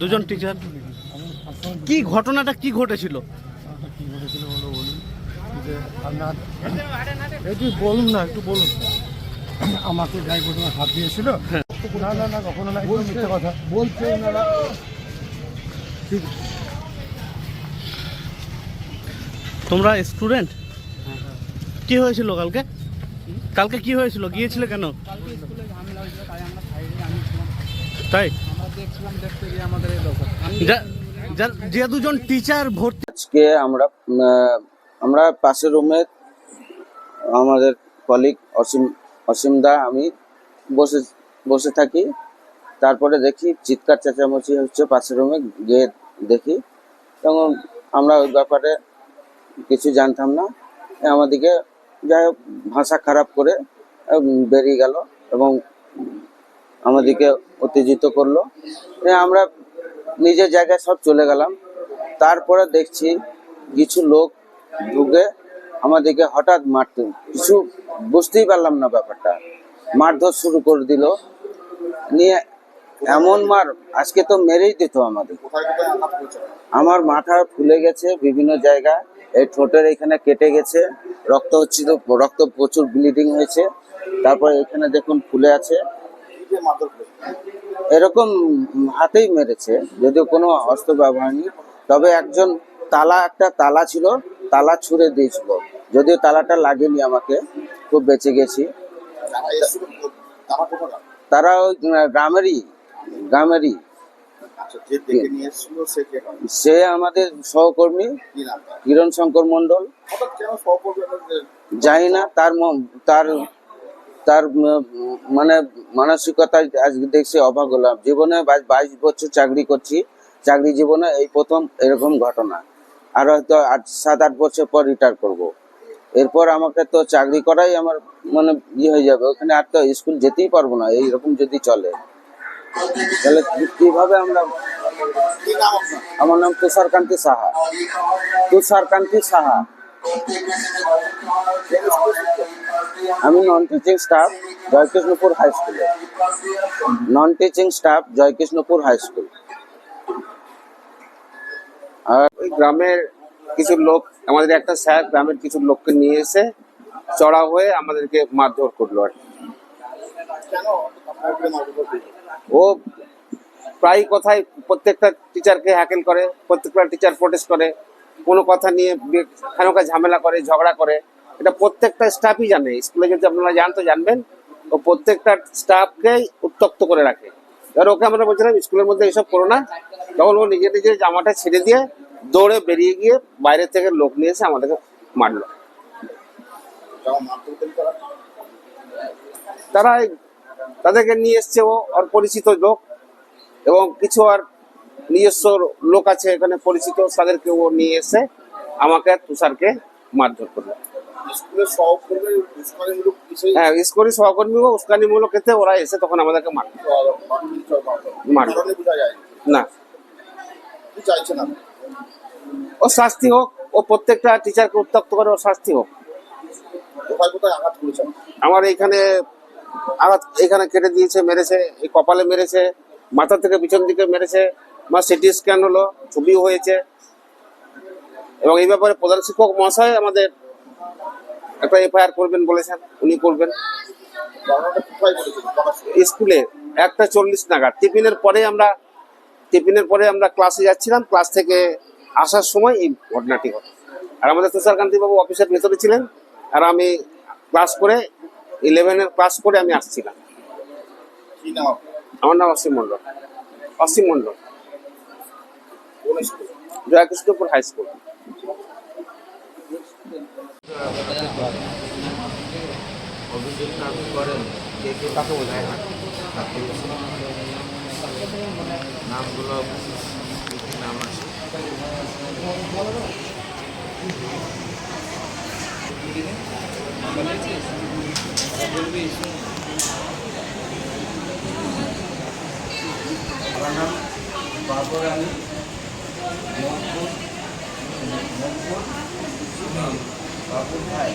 দুজন টিচার। কি ঘটনাটা কি ঘটেছিল? কি ঘটেছিল বলো, বলুন যে আপনার একটু বলুন না, একটু বলুন। আমাকে গায়ে ঘটনা হাত দিয়েছিল। না না না, কখনো না, একদম মিথ্যে কথা বলছে ওনারা। ঠিক। তোমরা স্টুডেন্ট? কি হয়েছিল কালকে? কালকে কি হয়েছিল, গিয়েছিলে কেন? কালকে স্কুলে ঝামেলা হয়েছিল, তাই আমরা সাইডে আমি ছিলাম। তাই আমরা দেখছিলাম, দেখতে গিয়ে আমাদের এই দশা। যে দুজন টিচার ভর্তি আজকে আমরা পাশের রুমে আমাদের কলিগ অসীমদা আমি বসে বসে থাকি। তারপরে দেখি চিৎকার চেঁচামেচি হচ্ছে পাশের রুমে, গিয়ে দেখি তখন আমরা ওই ব্যাপারে কিছু জানতাম না। আমাদেরকে যাই হোক ভাষা খারাপ করে বেরিয়ে গেল এবং আমাদেরকে উত্তেজিত করলো। আমরা নিজের জায়গায় সব চলে গেলাম। তারপরে দেখছি কিছু লোক ঢুকে আমাদেরকে হঠাৎ মারতে, কিছু বুঝতেই পারলাম না ব্যাপারটা, মারধর শুরু করে দিল। নিয়ে এমন মার, আজকে তো মেরেই দিত আমাদের। আমার মাথা ফুলে গেছে বিভিন্ন জায়গায়, এই ঠোঁটের এখানে কেটে গেছে, রক্ত হচ্ছিল, রক্ত প্রচুর ব্লিডিং হয়েছে। তারপরে এখানে দেখুন ফুলে আছে। এরকম হাতেই মেরেছে, যদিও কোনো অস্ত্র ব্যবহার নেই। তবে একজন একটা তালা ছিল, তালা ছুঁড়ে দিয়েছিল, যদিও তালাটা লাগেনি আমাকে, খুব বেঁচে গেছি। তারা ওই গ্রামেরই সে আমাদের সহকর্মী কিরণ শঙ্কর মন্ডল। জানি না, তার তার মানে মানসিকতা আজকে দেখছি অবাক হলাম। জীবনে 22 বছর চাকরি করছি, চাকরি জীবনে এই প্রথম এরকম ঘটনা। আর হয়তো 7-8 বছর পর রিটায়ার করব। এরপর আমাকে তো চাকরি করাই আমার মানে হয়ে যাবে, ওখানে আর তো স্কুল যেতেই পারবো না এইরকম যদি চলে। তাহলে কিভাবে আমরা। আমার নাম তুষারকান্তি সাহা। আমি non teaching staff Joykrishnapur high school. আর ওই গ্রামের কিছু লোক, আমাদের একটা স্যার গ্রামের কিছু লোককে নিয়ে এসে চড়া হয়ে আমাদেরকে মারধর করলো। আর ও প্রায় কথায় প্রত্যেকটা টিচারকে হ্যাকেল করে, প্রত্যেকটা টিচার প্রোটেস্ট করে, কোনো কথা নিয়ে খানোকা ঝামেলা করে, ঝগড়া করে। এটা প্রত্যেকটা স্টাফই জানে, স্কুলে যদি আপনারা জানবেন, ও প্রত্যেকটা স্টাফকেই উত্তক্ত করে রাখে। এবার ওকে আমরা বলছিলাম স্কুলের মধ্যে এসব করো না, তখন ও নিজের জামাটা ছেড়ে দিয়ে দৌড়ে বেরিয়ে গিয়ে বাইরে থেকে লোক নিয়ে এসে আমাদেরকে মারলো। তাদেরকে নিয়ে এসছে ওর পরিচিত লোক, এবং কিছু আর নিজস্ব লোক আছে এখানে পরিচিত, তাদেরকে ও নিয়ে এসে আমাকে তুষারকে মারধর করলো। হ্যাঁ, স্কুলের সহকর্মী উস্কানিমূলক ক্ষেত্রে ওরা এসে তখন আমাদেরকে মারলো না। ও শাস্তি হোক, ও প্রত্যেকটা টিচারকে উত্ত্যক্ত করে, ও শাস্তি হোক। আমার এখানে আঘাত, এখানে কেটে দিয়েছে, মেরেছে, এই কপালে মেরেছে, মাথা থেকে পিছন দিকে মেরেছে। আমার সিটি স্ক্যান হলো, ছবিও হয়েছে। এবং এই ব্যাপারে প্রধান শিক্ষক মহাশয় আমাদের একটা এফআইআর করবেন বলেছেন, উনি করবেন। স্কুলে 1:40 নাগাদ টিফিনের পরে আমরা ক্লাসে যাচ্ছিলাম, ক্লাস থেকে আসার সময় এই ঘটনাটি ঘটে। আর আমাদের তুষারকান্তি বাবু অফিসের ভেতরে ছিলেন, আর আমি ক্লাস করে 11-এর ক্লাস করে আমি আসছিলাম। আমার নাম অসীম মন্ডল, জয়কৃষ্ণপুর হাই স্কুল। নামগুলো নাম আছে আমার নাম বাবর আলী, বাবুর ভাই।